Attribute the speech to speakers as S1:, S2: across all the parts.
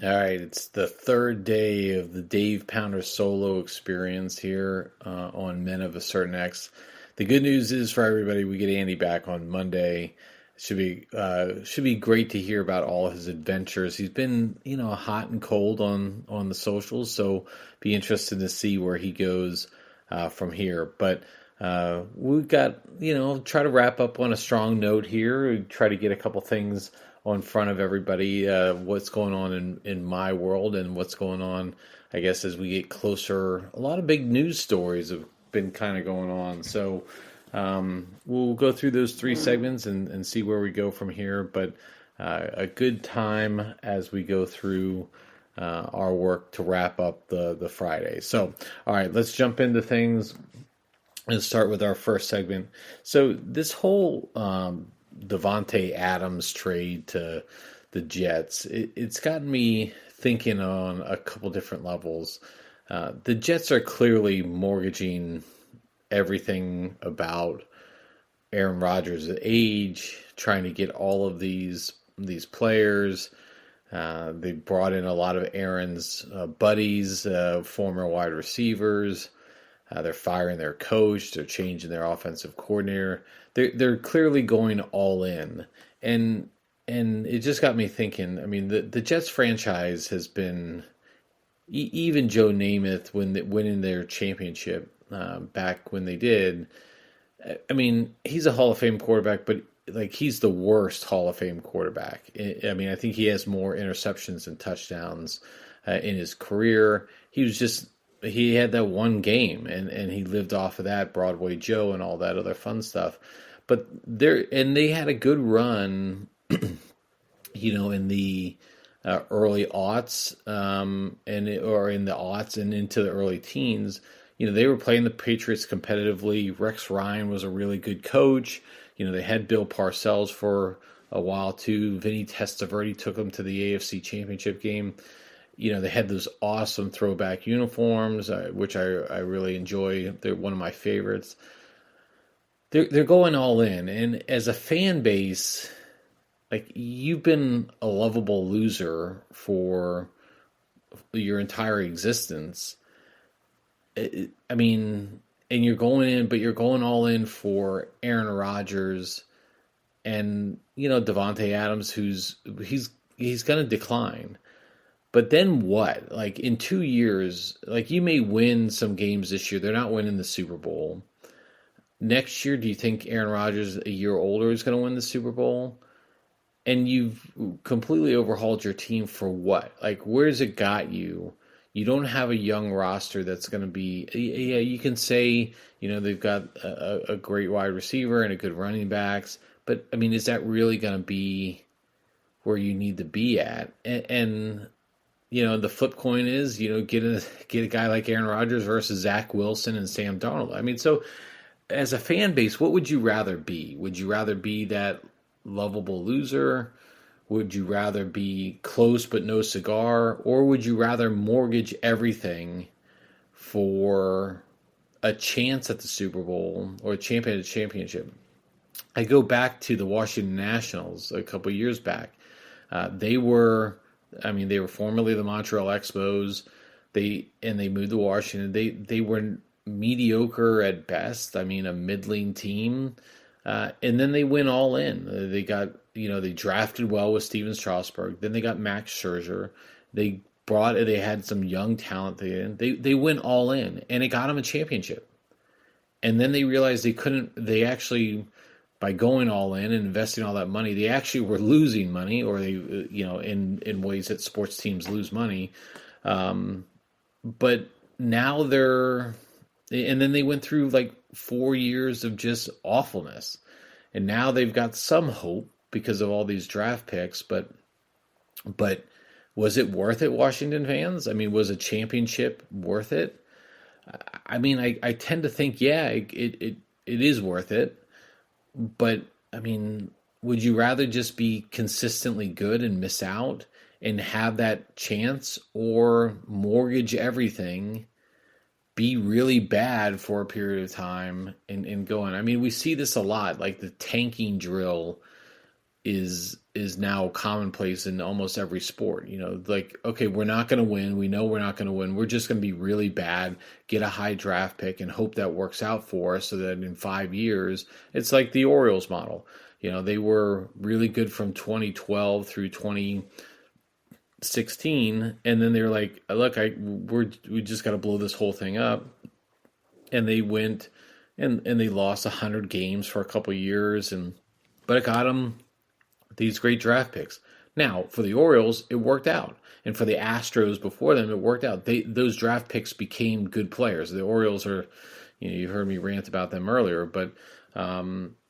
S1: All right, it's the third day of the Dave Pounder solo experience here on Men of a Certain X. The good news is for everybody, we get Andy back on Monday. Should be great to hear about all his adventures. He's been hot and cold on the socials, so be interested to see where he goes from here. But we've got try to wrap up on a strong note here. We try to get a couple things on front of everybody, what's going on in my world and what's going on, I guess, as we get closer. A lot of big news stories have been kind of going on. So we'll go through those three segments and see where we go from here. But a good time as we go through our work to wrap up the Friday. So, all right, let's jump into things and start with our first segment. So this whole Devontae Adams trade to the Jets, it's gotten me thinking on a couple different levels. The Jets are clearly mortgaging everything about Aaron Rodgers' age, trying to get all of these players. They brought in a lot of Aaron's buddies, former wide receivers. They're firing their coach. They're changing their offensive coordinator. They're clearly going all in, and it just got me thinking. I mean, the Jets franchise has been even Joe Namath winning their championship back when they did. I mean, he's a Hall of Fame quarterback, but like he's the worst Hall of Fame quarterback. I mean, I think he has more interceptions than touchdowns in his career. He had that one game, and he lived off of that, Broadway Joe and all that other fun stuff. But they had a good run, in the early aughts, or in the aughts and into the early teens. They were playing the Patriots competitively. Rex Ryan was a really good coach. They had Bill Parcells for a while too. Vinny Testaverde took them to the AFC Championship game. They had those awesome throwback uniforms, which I really enjoy. They're one of my favorites. They're going all in, and as a fan base, like you've been a lovable loser for your entire existence. I mean, and you're going in, but you're going all in for Aaron Rodgers and Devontae Adams, he's going to decline. But then what? Like in 2 years, like you may win some games this year. They're not winning the Super Bowl. Next year, do you think Aaron Rodgers, a year older, is going to win the Super Bowl? And you've completely overhauled your team for what? Like, where's it got you? You don't have a young roster that's going to be. Yeah, you can say they've got a great wide receiver and a good running backs, but I mean, is that really going to be where you need to be at? And the flip coin is, get a guy like Aaron Rodgers versus Zach Wilson and Sam Darnold. I mean, so as a fan base, what would you rather be? Would you rather be that lovable loser? Would you rather be close but no cigar? Or would you rather mortgage everything for a chance at the Super Bowl or a championship? I go back to the Washington Nationals a couple years back. They were formerly the Montreal Expos. They moved to Washington. They were mediocre at best. I mean, a middling team. And then they went all in. They got, they drafted well with Steven Strasburg. Then they got Max Scherzer. They had some young talent. They went all in, and it got them a championship. And then they realized they actually, by going all in and investing all that money, they actually were losing money, or they, in ways that sports teams lose money. But now and then they went through like 4 years of just awfulness. And now they've got some hope because of all these draft picks, but was it worth it, Washington fans? I mean, was a championship worth it? I mean, I tend to think, yeah, it is worth it. But, I mean, would you rather just be consistently good and miss out and have that chance, or mortgage everything, be really bad for a period of time and go on? I mean, we see this a lot, like the tanking drill is now commonplace in almost every sport. Like, okay, we're not going to win. We know we're not going to win. We're just going to be really bad, get a high draft pick, and hope that works out for us so that in 5 years, it's like the Orioles model. They were really good from 2012 through 2016, and then they're like, look, we just got to blow this whole thing up. And they went and they lost 100 games for a couple of years, but it got them these great draft picks. Now, for the Orioles, it worked out. And for the Astros before them, it worked out. Those draft picks became good players. The Orioles are, you heard me rant about them earlier, but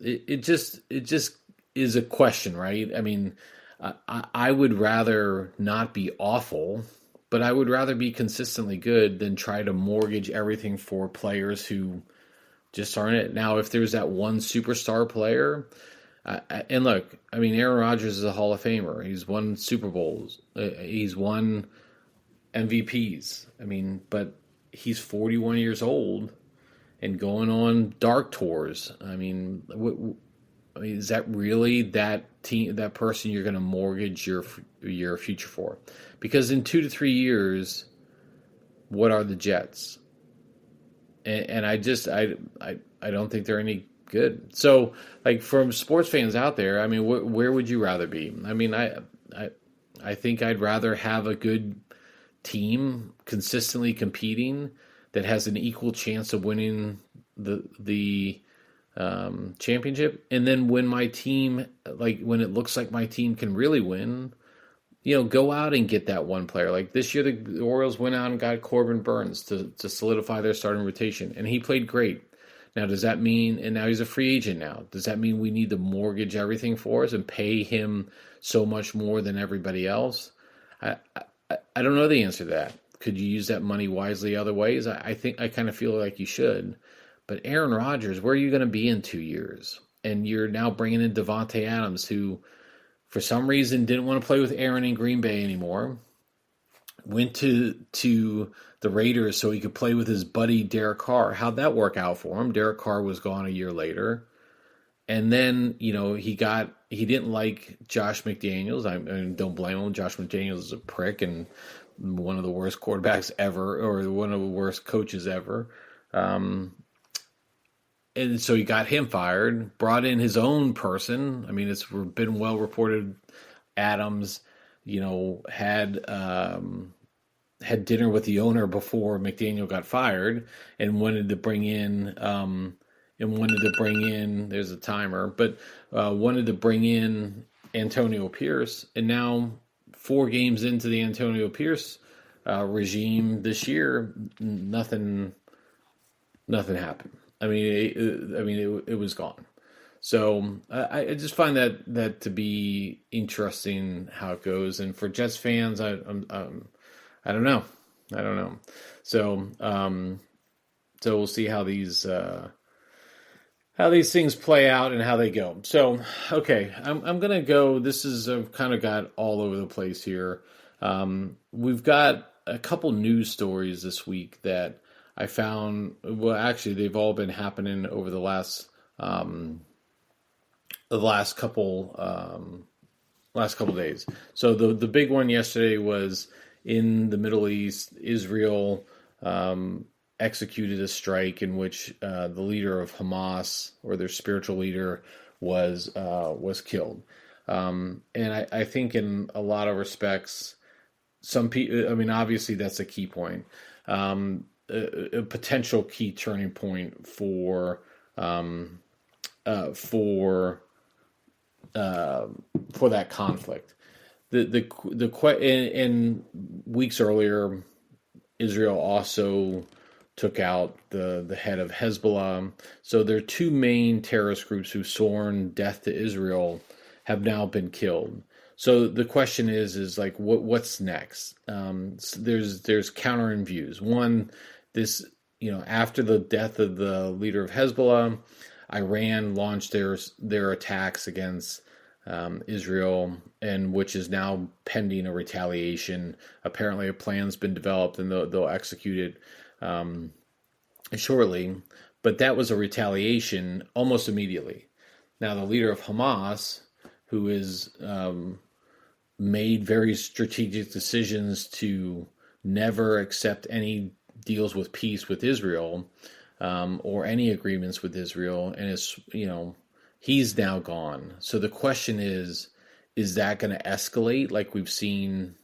S1: it just is a question, right? I mean, I would rather not be awful, but I would rather be consistently good than try to mortgage everything for players who just aren't it. Now, if there's that one superstar player, and look, I mean, Aaron Rodgers is a Hall of Famer. He's won Super Bowls. He's won MVPs. I mean, but he's 41 years old and going on dark tours. I mean, is that really that person you're going to mortgage your future for? Because in 2 to 3 years, what are the Jets? And I don't think they're any good. So, like, from sports fans out there, I mean, where would you rather be? I mean, I think I'd rather have a good team consistently competing that has an equal chance of winning the championship, and then when my team, like when it looks like my team can really win, go out and get that one player. Like this year, the Orioles went out and got Corbin Burns to solidify their starting rotation, and he played great. Now, does that mean, and now he's a free agent now, does that mean we need to mortgage everything for us and pay him so much more than everybody else? I don't know the answer to that. Could you use that money wisely other ways? I kind of feel like you should. But Aaron Rodgers, where are you going to be in 2 years? And you're now bringing in Devontae Adams, who for some reason didn't want to play with Aaron in Green Bay anymore. Went to the Raiders so he could play with his buddy Derek Carr. How'd that work out for him? Derek Carr was gone a year later. And then, he didn't like Josh McDaniels. I don't blame him. Josh McDaniels is a prick and one of the worst quarterbacks ever, or one of the worst coaches ever. And so he got him fired, brought in his own person. I mean, it's been well reported Adams, had dinner with the owner before McDaniel got fired and wanted to bring in, there's a timer, but wanted to bring in Antonio Pierce. And now 4 games into the Antonio Pierce regime this year, nothing happened. I mean, it was gone. So I just find that to be interesting how it goes. And for Jets fans, I don't know. So we'll see how these things play out and how they go. So okay, I'm gonna go. This is I've kind of got all over the place here. We've got a couple news stories this week that I found, well, actually, they've all been happening over the last couple days. So the big one yesterday was in the Middle East. Israel executed a strike in which the leader of Hamas, or their spiritual leader, was killed. And I think in a lot of respects, some people, I mean, obviously that's a key point. A potential key turning point for that conflict. And weeks earlier, Israel also took out the head of Hezbollah. So their 2 main terrorist groups who've sworn death to Israel have now been killed. So the question is like, what's next? There's countering views. One, this, after the death of the leader of Hezbollah, Iran launched their attacks against Israel, and which is now pending a retaliation. Apparently, a plan's been developed, and they'll execute it shortly. But that was a retaliation almost immediately. Now, the leader of Hamas, who is made very strategic decisions to never accept any deals with peace with Israel, or any agreements with Israel, and he's now gone. So the question is that going to escalate like we've seen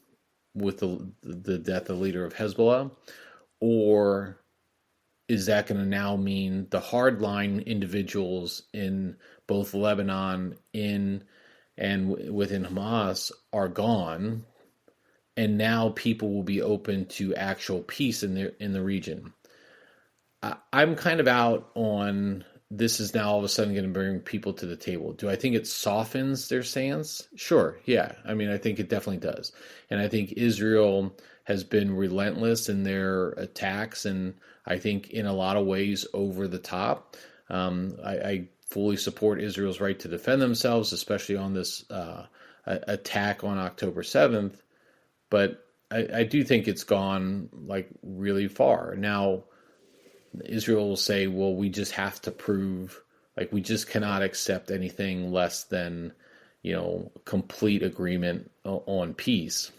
S1: with the death of the leader of Hezbollah, or is that going to now mean the hardline individuals in both Lebanon and within Hamas are gone, and now people will be open to actual peace in the region? I'm kind of out on this is now all of a sudden going to bring people to the table. Do I think it softens their stance? Sure, yeah. I mean, I think it definitely does. And I think Israel has been relentless in their attacks, and I think in a lot of ways over the top. I fully support Israel's right to defend themselves, especially on this attack on October 7th. But I do think it's gone like really far. Now, Israel will say, well, we just have to prove, like, we just cannot accept anything less than, complete agreement on peace,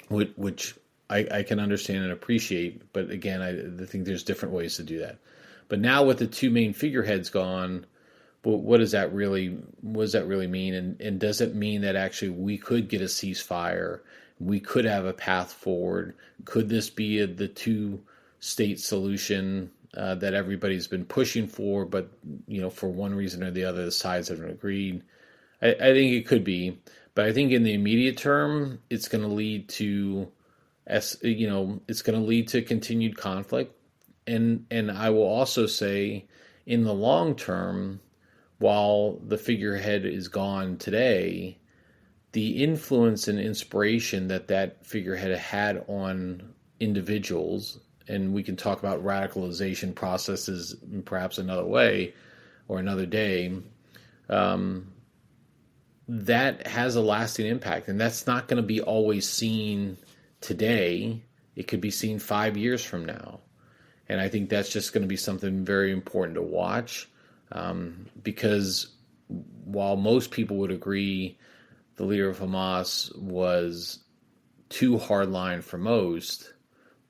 S1: which I can understand and appreciate. But again, I think there's different ways to do that. But now with the two main figureheads gone, what does that really mean? And does it mean that actually we could get a ceasefire? We could have a path forward? Could this be the two-state solution that everybody's been pushing for, but for one reason or the other, the sides haven't agreed? I think it could be, but I think in the immediate term, it's going to lead to, continued conflict, and I will also say, in the long term, while the figurehead is gone today, the influence and inspiration that figurehead had on individuals, and we can talk about radicalization processes perhaps another way or another day, that has a lasting impact. And that's not going to be always seen today. It could be seen 5 years from now. And I think that's just going to be something very important to watch, because while most people would agree the leader of Hamas was too hardline for most,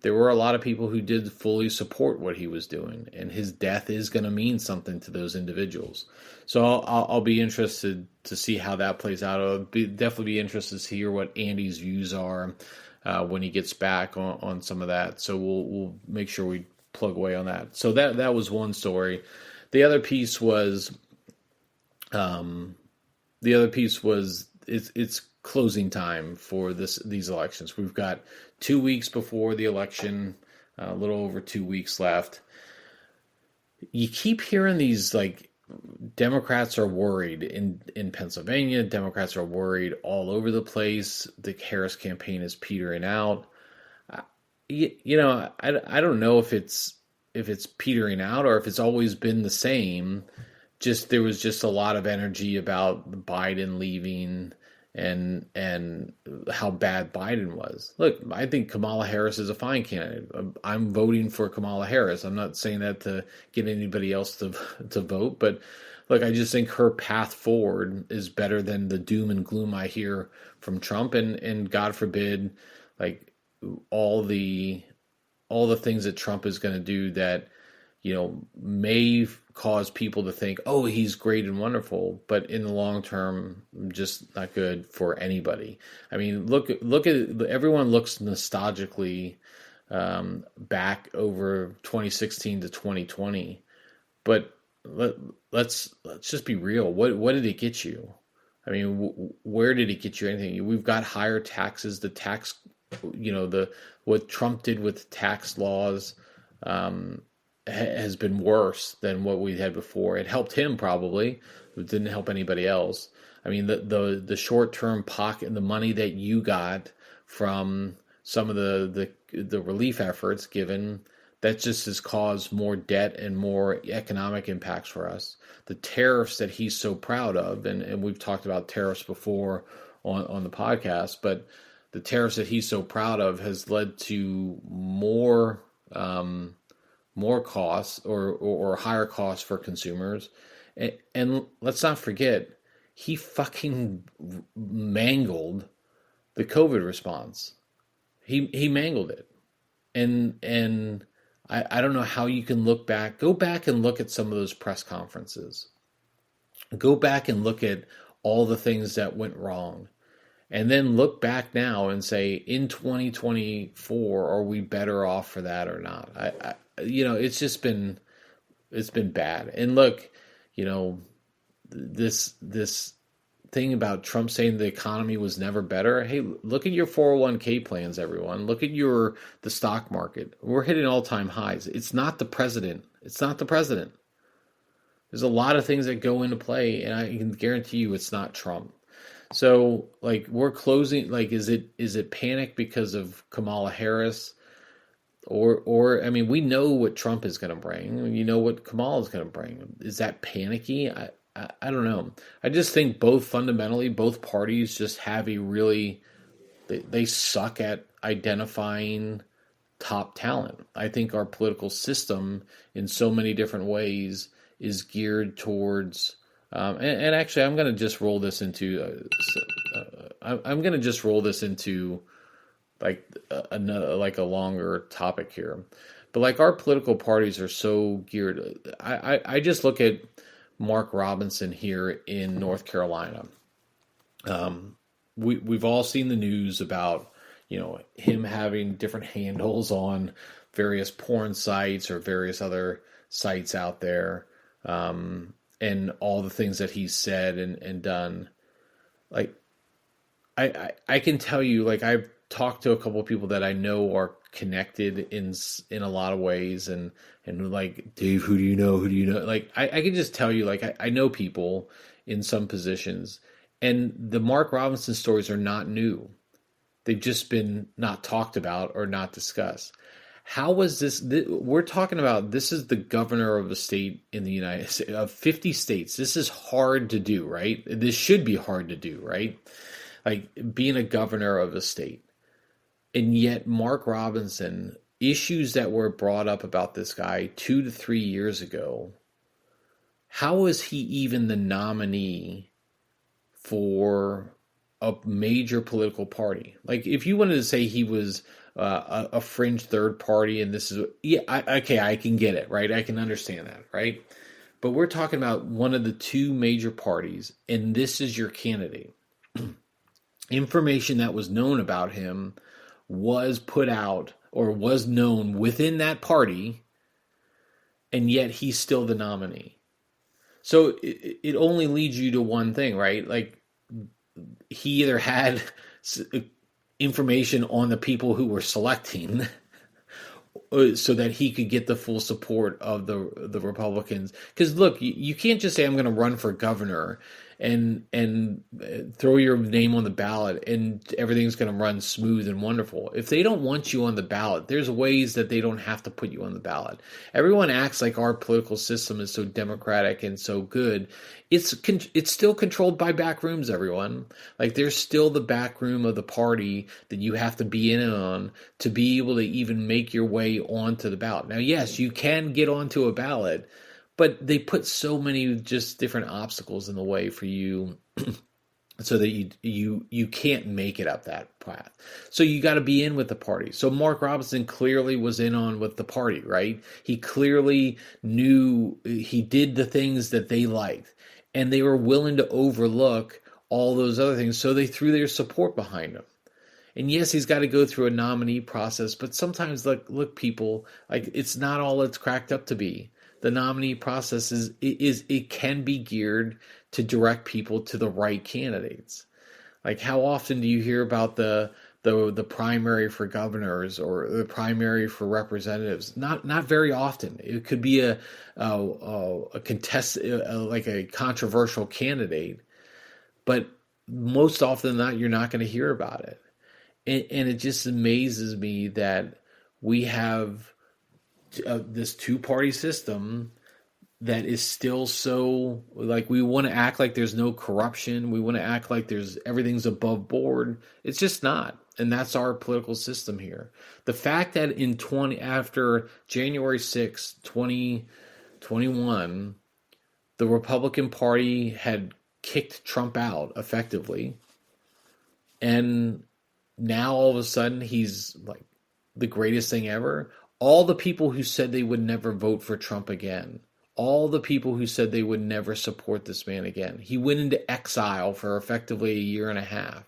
S1: there were a lot of people who did fully support what he was doing, and his death is going to mean something to those individuals. So I'll be interested to see how that plays out. I'll definitely be interested to hear what Andy's views are when he gets back on some of that. So we'll make sure we plug away on that. So that was one story. The other piece was it's closing time for these elections. We've got 2 weeks before the election, a little over 2 weeks left. You keep hearing these, like, Democrats are worried in Pennsylvania. Democrats are worried all over the place. The Harris campaign is petering out. I don't know if it's petering out or if it's always been the same. Just there was just a lot of energy about Biden leaving and how bad Biden was. Look, I think Kamala Harris is a fine candidate. I'm voting for Kamala Harris. I'm not saying that to get anybody else to vote, but look, I just think her path forward is better than the doom and gloom I hear from Trump, and God forbid, like, all the things that Trump is going to do that may cause people to think, oh, he's great and wonderful, but in the long term, just not good for anybody. I mean, look at everyone looks nostalgically back over 2016 to 2020, but let's just be real. What did it get you? I mean, where did it get you anything? We've got higher taxes. The tax, what Trump did with tax laws has been worse than what we had before. It helped him probably, but didn't help anybody else. I mean, the short-term pocket, the money that you got from some of the relief efforts given, that just has caused more debt and more economic impacts for us. The tariffs that he's so proud of, and we've talked about tariffs before on the podcast, but the tariffs that he's so proud of has led to more costs or higher costs for consumers. And let's not forget, he fucking mangled the COVID response. He mangled it. And I don't know how you can go back and look at some of those press conferences. Go back and look at all the things that went wrong. And then look back now and say, in 2024, are we better off for that or not? It's been bad. And look, this thing about Trump saying the economy was never better. Hey, look at your 401k plans, everyone. Look at the stock market. We're hitting all-time highs. It's not the president. It's not the president. There's a lot of things that go into play, and I can guarantee you it's not Trump. So, we're closing. Is it panic because of Kamala Harris, or I mean, we know what Trump is going to bring. You know what Kamala is going to bring. Is that panicky? I don't know. I just think both parties just have they suck at identifying top talent. I think our political system in so many different ways is geared towards, and actually I'm going to just roll this into, a longer topic here. But our political parties are so geared. I just look at Mark Robinson here in North Carolina. We've all seen the news about him having different handles on various porn sites or various other sites out there, and all the things that he's said and done. I can tell you, I've talked to a couple of people that I know are connected in a lot of ways, and Dave, who do you know? I can just tell you, I know people in some positions, and the Mark Robinson stories are not new. They've just been not talked about or not discussed. How was this? We're talking about, this is the governor of a state in the United States, of 50 states. This is hard to do, right? This should be hard to do, right? Being a governor of a state. And yet Mark Robinson, issues that were brought up about this guy 2 to 3 years ago, how is he even the nominee for a major political party? If you wanted to say he was a fringe third party, and this is, I can get it, right? I can understand that, right? But we're talking about one of the two major parties, and this is your candidate. Information that was known about him was put out or was known within that party, and yet he's still the nominee. So it only leads you to one thing, right? He either had information on the people who were selecting so that he could get the full support of the Republicans. Because look, you can't just say I'm going to run for governor and throw your name on the ballot and everything's going to run smooth and wonderful. If they don't want you on the ballot, there's ways that they don't have to put you on the ballot. Everyone acts like our political system is so democratic and so good. It's still controlled by back rooms, everyone. There's still the back room of the party that you have to be in on to be able to even make your way onto the ballot. Now, yes, you can get onto a ballot, but they put so many just different obstacles in the way for you so that you can't make it up that path. So you got to be in with the party. So Mark Robinson clearly was in on with the party, right? He clearly knew he did the things that they liked, and they were willing to overlook all those other things. So they threw their support behind him. And yes, he's got to go through a nominee process, but sometimes look people, it's not all it's cracked up to be. The nominee process it can be geared to direct people to the right candidates. How often do you hear about the primary for governors or the primary for representatives? Not very often. It could be a contest, a controversial candidate, but most often than not, you're not going to hear about it. And it just amazes me that we have this two-party system that is still so, we want to act like there's no corruption. We want to act like everything's above board. It's just not. And that's our political system here. The fact that after January 6, 2021, the Republican Party had kicked Trump out effectively. And now all of a sudden he's like the greatest thing ever. All the people who said they would never vote for Trump again, all the people who said they would never support this man again, he went into exile for effectively a year and a half.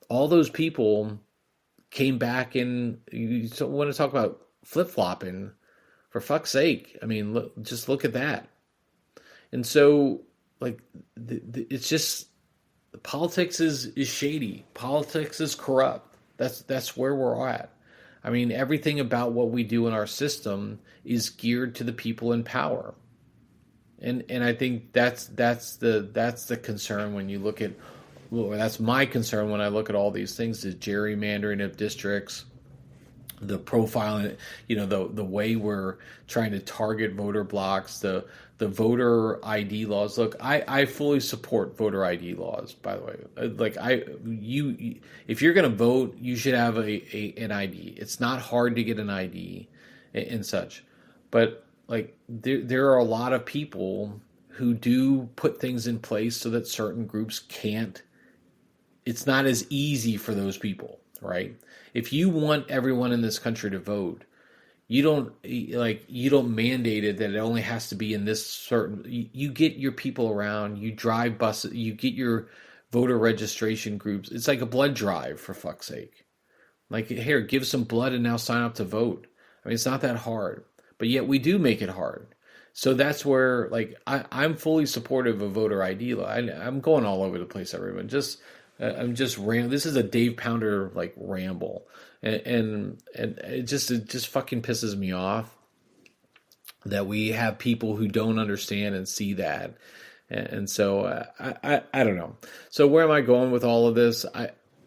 S1: All those people came back, and you want to talk about flip-flopping, for fuck's sake. I mean, just look at that. And so, like, it's just, politics is shady. Politics is corrupt. That's where we're at. I mean, everything about what we do in our system is geared to the people in power. And I think that's the concern when you look at, well, that's my concern when I look at all these things, the gerrymandering of districts, the profiling, the way we're trying to target voter blocks, the voter ID laws. Look, I fully support voter ID laws, by the way. Like, if you're going to vote, you should have an ID. It's not hard to get an ID and such. But like, there are a lot of people who do put things in place so that certain groups can't. It's not as easy for those people, right? If you want everyone in this country to vote, you don't mandate it that it only has to be in this certain. You get your people around. You drive buses. You get your voter registration groups. It's like a blood drive, for fuck's sake. Like, here, give some blood and now sign up to vote. I mean, it's not that hard, but yet we do make it hard. So that's where, like, I'm fully supportive of voter ID law. I'm going all over the place, everyone. I'm just this is a Dave Pounder like ramble, and it just fucking pisses me off that we have people who don't understand and see that, and so I don't know. So where am I going with all of this?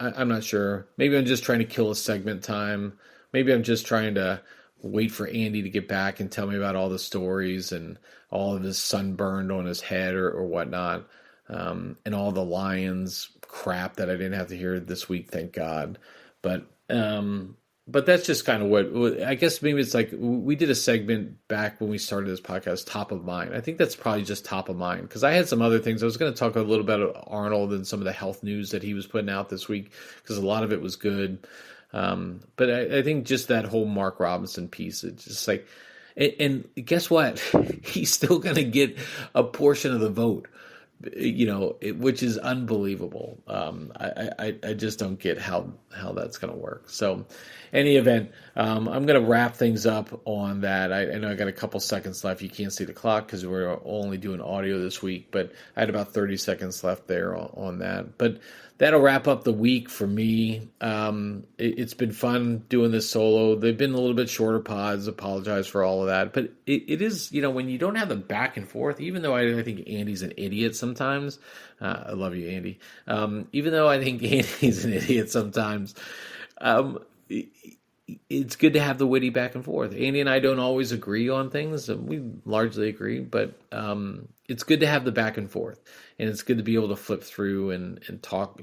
S1: I'm not sure. Maybe I'm just trying to kill a segment time. Maybe I'm just trying to wait for Andy to get back and tell me about all the stories and all of his sunburned on his head or whatnot. And all the Lions crap that I didn't have to hear this week, thank God. But that's just kind of what, I guess maybe it's like, we did a segment back when we started this podcast, top of mind. I think that's probably just top of mind, because I had some other things. I was going to talk a little bit about Arnold and some of the health news that he was putting out this week, because a lot of it was good. But I think just that whole Mark Robinson piece, it's just like, and guess what? He's still going to get a portion of the vote. Which is unbelievable. I just don't get how that's going to work. So, any event, I'm going to wrap things up on that. I know I got a couple seconds left. You can't see the clock because we're only doing audio this week, but I had about 30 seconds left there on that. But that'll wrap up the week for me. It's been fun doing this solo. They've been a little bit shorter pods. Apologize for all of that. But it is, when you don't have the back and forth, even though I think Andy's an idiot sometimes. I love you, Andy. Even though I think Andy's an idiot sometimes, it's good to have the witty back and forth. Andy and I don't always agree on things. We largely agree, but it's good to have the back and forth. And it's good to be able to flip through and talk,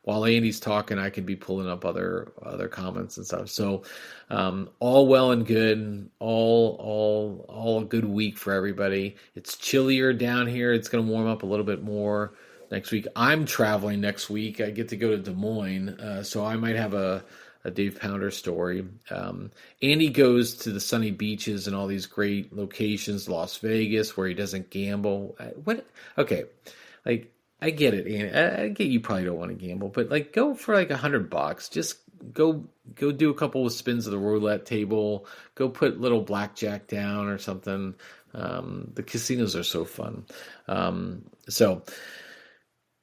S1: while Andy's talking, I can be pulling up other comments and stuff. So all well and good, all a good week for everybody. It's chillier down here. It's going to warm up a little bit more next week. I'm traveling next week. I get to go to Des Moines, so I might have a Dave Pounder story. Andy goes to the sunny beaches and all these great locations, Las Vegas, where he doesn't gamble. Okay, like, I get it, Andy. I get you probably don't want to gamble, but like, go for like $100. Just go do a couple of spins of the roulette table. Go put little blackjack down or something. The casinos are so fun.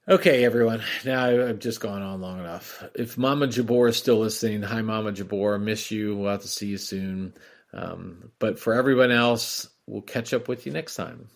S1: Okay, everyone. Now I've just gone on long enough. If Mama Jabor is still listening, hi, Mama Jabor. Miss you. We'll have to see you soon. But for everyone else, we'll catch up with you next time.